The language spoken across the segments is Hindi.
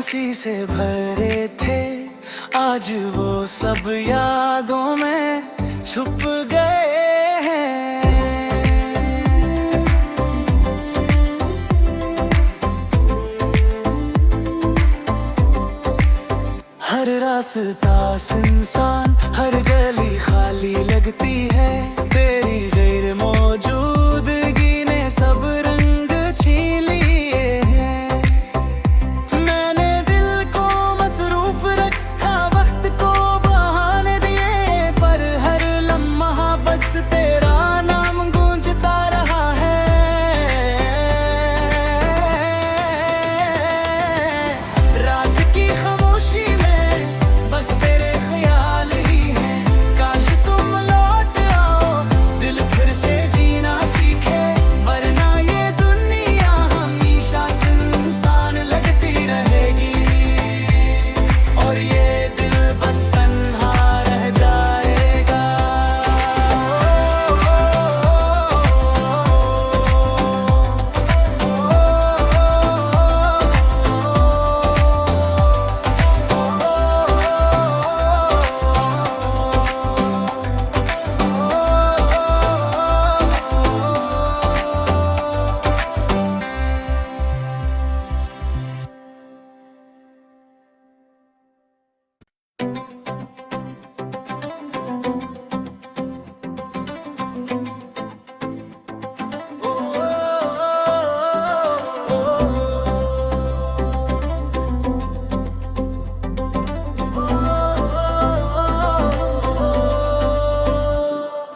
हंसी से भरे थे, आज वो सब यादों में छुप गए हैं। हर रास्ता सुनसान, हर गली खाली लगती है। तेरी गैर मौजूदगी ने सब रंग छीन लिए हैं। मैंने दिल को मसरूफ रखा, वक्त को बहाने दिए, पर हर लम्हा बस तेरा नाम गूंजता रहा है। रात की खामोशी में बस तेरे ख्याल ही हैं। काश तुम लौट आओ, दिल फिर से जीना सीखे, वरना ये दुनिया हमेशा सुनसान लगती रहेगी, और ये दिल बस तन्हा रह जाएगा।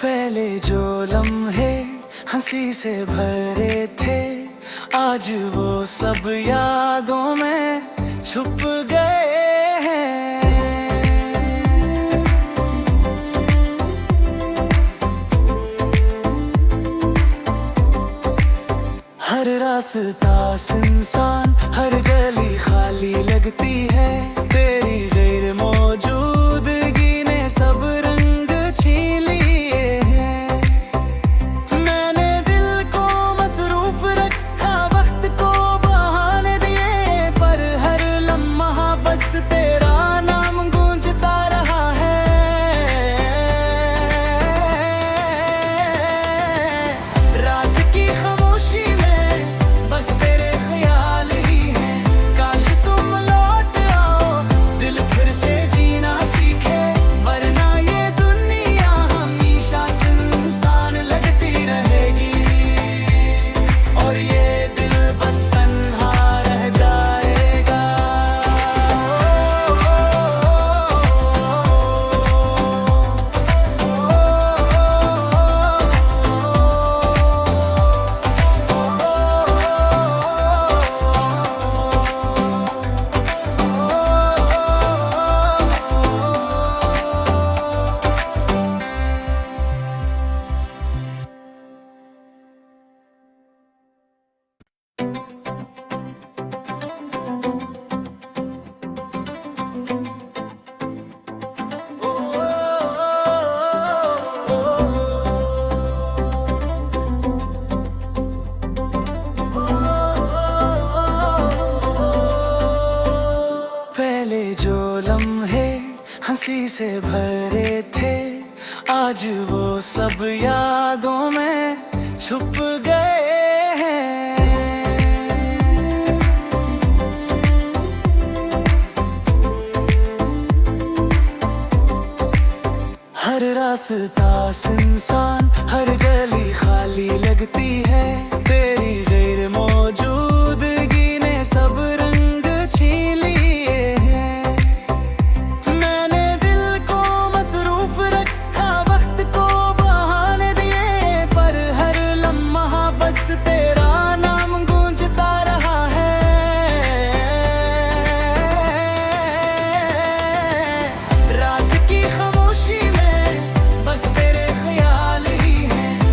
पहले जो लम्हे हंसी से भरे थे, आज वो सब यादों में छुप गए हैं। हर रास्ता सुनसान, हर गली खाली लगती है। तेरी गैर मौजूदगी ने सब रंग छीन लिए हैं। मैंने दिल को मसरूफ रखा, वक्त को बहाने दिए, पर हर लम्हा बस तेरा नाम गूंजता रहा है। रात की खामोशी में बस तेरे ख्याल ही हैं। काश तुम लौट आओ, दिल फिर से जीना सीखे, वरना ये दुनिया हमेशा सुनसान लगती रहेगी, और ये दिल बस तन्हा रह जाएगा। पहले जो लम्हे हंसी से भरे थे, आज वो सब यादों में छुप गए हैं। हर रास्ता सुनसान, हर गली खाली लगती है। तेरी गैर मौजूदगी ने सब रंग छीन लिए हैं। मैंने दिल को मसरूफ रखा, वक्त को बहाने दिए, पर हर लम्हा बस तेरा नाम गूंजता रहा है। रात की खामोशी में बस तेरे ख्याल ही हैं।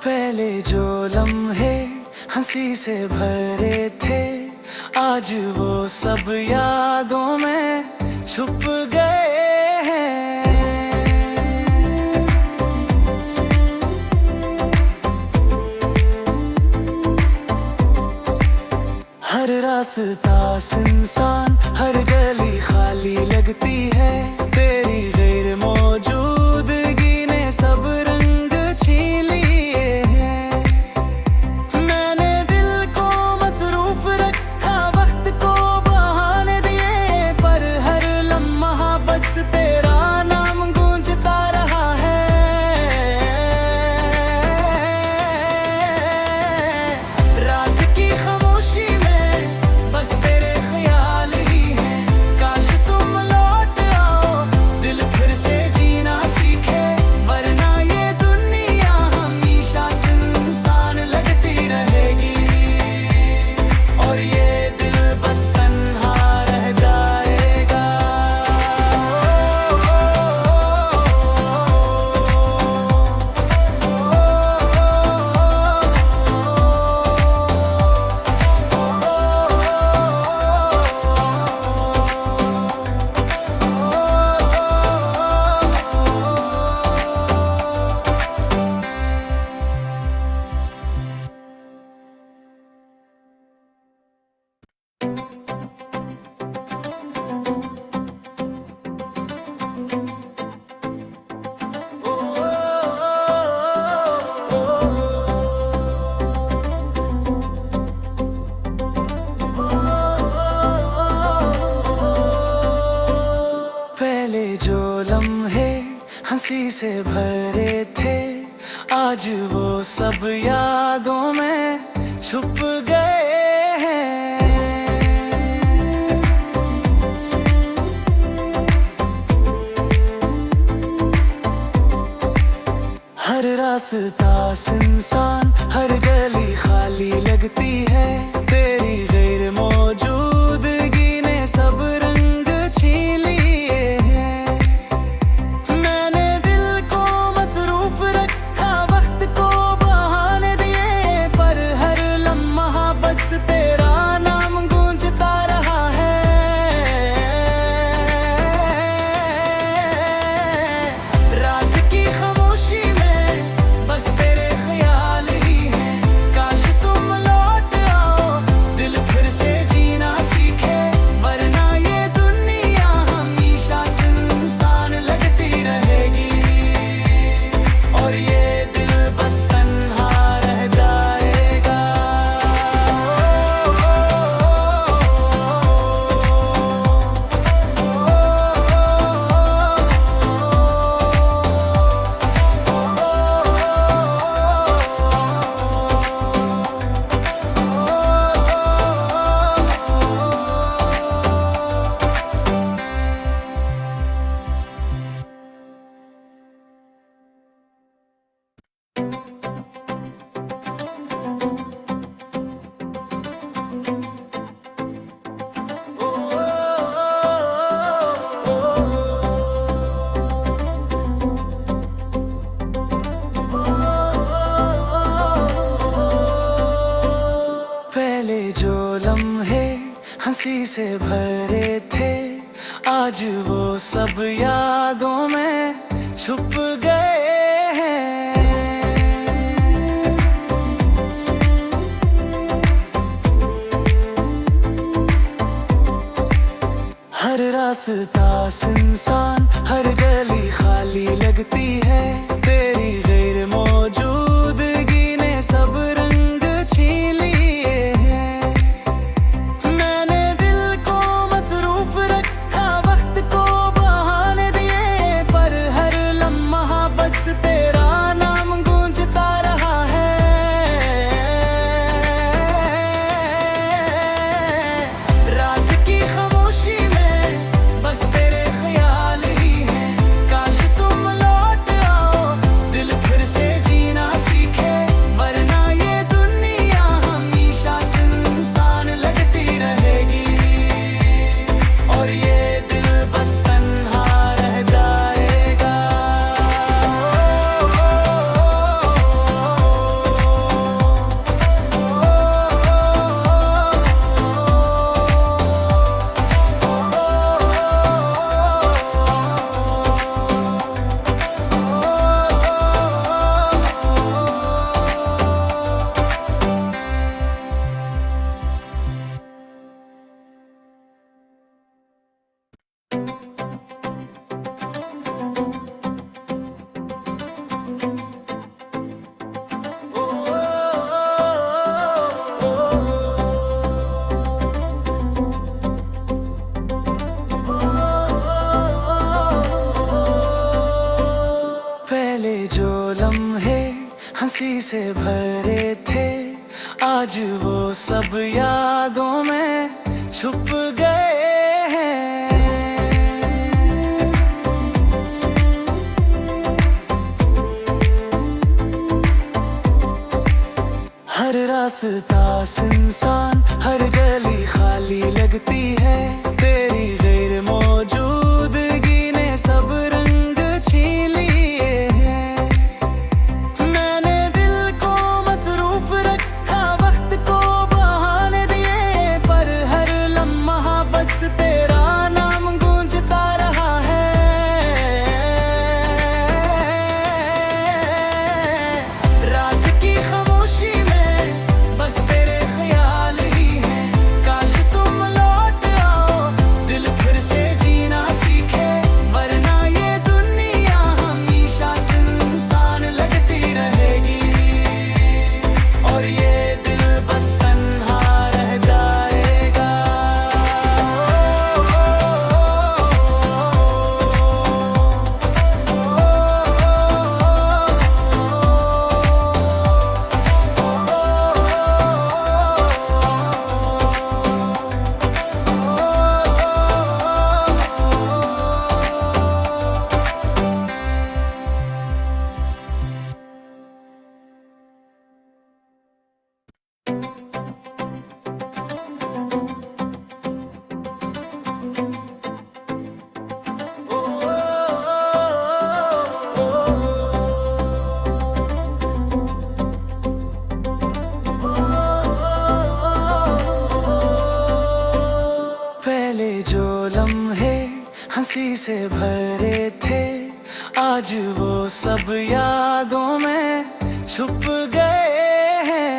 पहले जो लम्हे हंसी से भरे थे, आज वो सब यादों में छुप गए हैं। हर रास्ता सुनसान, हर गली खाली लगती है, तेरी गैर मौजूदगी ने सब रंग छीन लिए हैं। मैंने दिल को मसरूफ रखा, वक्त को बहाने दिए, पर हर लम्हा बस तेरा नाम गूंजता रहा है। रात की खामोशी में बस तेरे ख्याल ही हैं, काश तुम लौट आओ, दिल फिर से जीना सीखे, वरना ये दुनिया हमेशा सुनसान लगती रहेगी, और ये दिल बस तन्हा रह जाएगा। पहले जो लम्हे हंसी से भरे थे, आज वो सब यादों में छुप गए हैं। हर रास्ता सुनसान, हर गली खाली लगती है, तेरी गैर मौजूदगी ने सब रंग छीन लिए हैं। मैंने दिल को मसरूफ रखा, वक्त को बहाने दिए, पर हर लम्हा बस तेरा नाम गूंजता रहा है। रात की खामोशी में बस तेरे ख्याल ही हैं, काश तुम लौट आओ, दिल फिर से जीना सीखे, वरना ये दुनिया हमेशा सुनसान लगती रहेगी, और ये दिल बस तन्हा रह जाएगा। पहले जो लम्हे हंसी से भरे थे, आज वो सब यादों में छुप गए हैं। हर रास्ता सुनसान, हर गली खाली लगती है, तेरी गैर मौजूदगी ने सब रंग छीन लिए हैं। मैंने दिल को मसरूफ रखा, वक्त को बहाने दिए, पर हर लम्हा बस तेरा नाम गूंजता रहा है। रात की खामोशी में बस तेरे ख्याल ही हंसी से भरे थे, आज वो सब यादों में छुप गए हैं। हर रास्ता सुनसान, हर गली खाली लगती है, तेरी गैर मौजूदगी ने सब रंग छीन लिए हैं। मैंने दिल को मसरूफ रखा, वक्त को बहाने दिए, पर हर लम्हा बस तेरा नाम गूंजता रहा है। रात की खामोशी में बस तेरे ख्याल ही हैं, काश तुम लौट आओ, दिल फिर से जीना सीखे, वरना ये दुनिया हमेशा सुनसान लगती रहेगी, और ये दिल बस तन्हा रह जाएगा। पहले जो लम्हे हंसी से भरे थे, आज वो सब यादों में छुप गए हैं।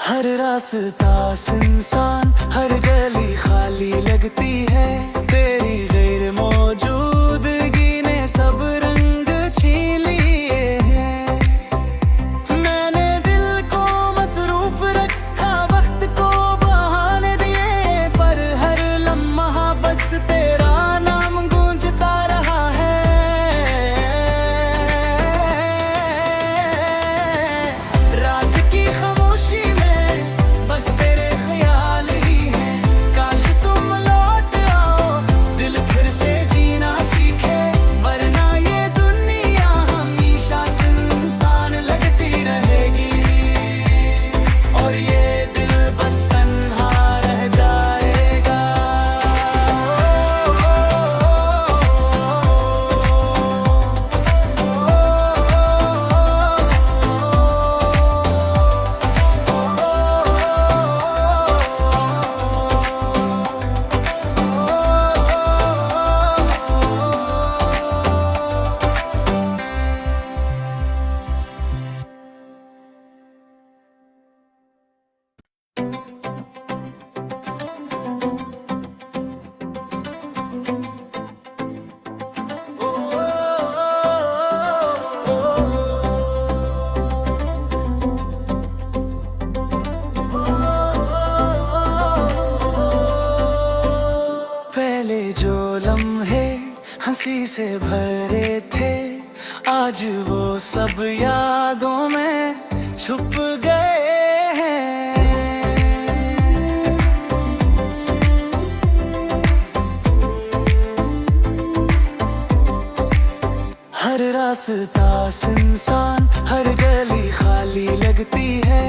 हर रास्ता सुनसान, हर गली खाली लगती है, तेरी गैर मौजूदगी ने सब रंग छीन लिए हैं। मैंने दिल को मसरूफ रखा, वक्त को बहाने दिए, पर हर लम्हा बस तेरा नाम गूंजता रहा है। रात की खामोशी में बस तेरे ख्याल ही हैं, काश तुम लौट आओ, दिल फिर से जीना सीखे, वरना ये दुनिया हमेशा सुनसान लगती रहेगी, और ये दिल बस तन्हा रह जाएगा। पहले जो लम्हे हंसी से भरे थे, आज वो सब यादों में छुप गए हैं। हर रास्ता सुनसान, हर गली खाली लगती है,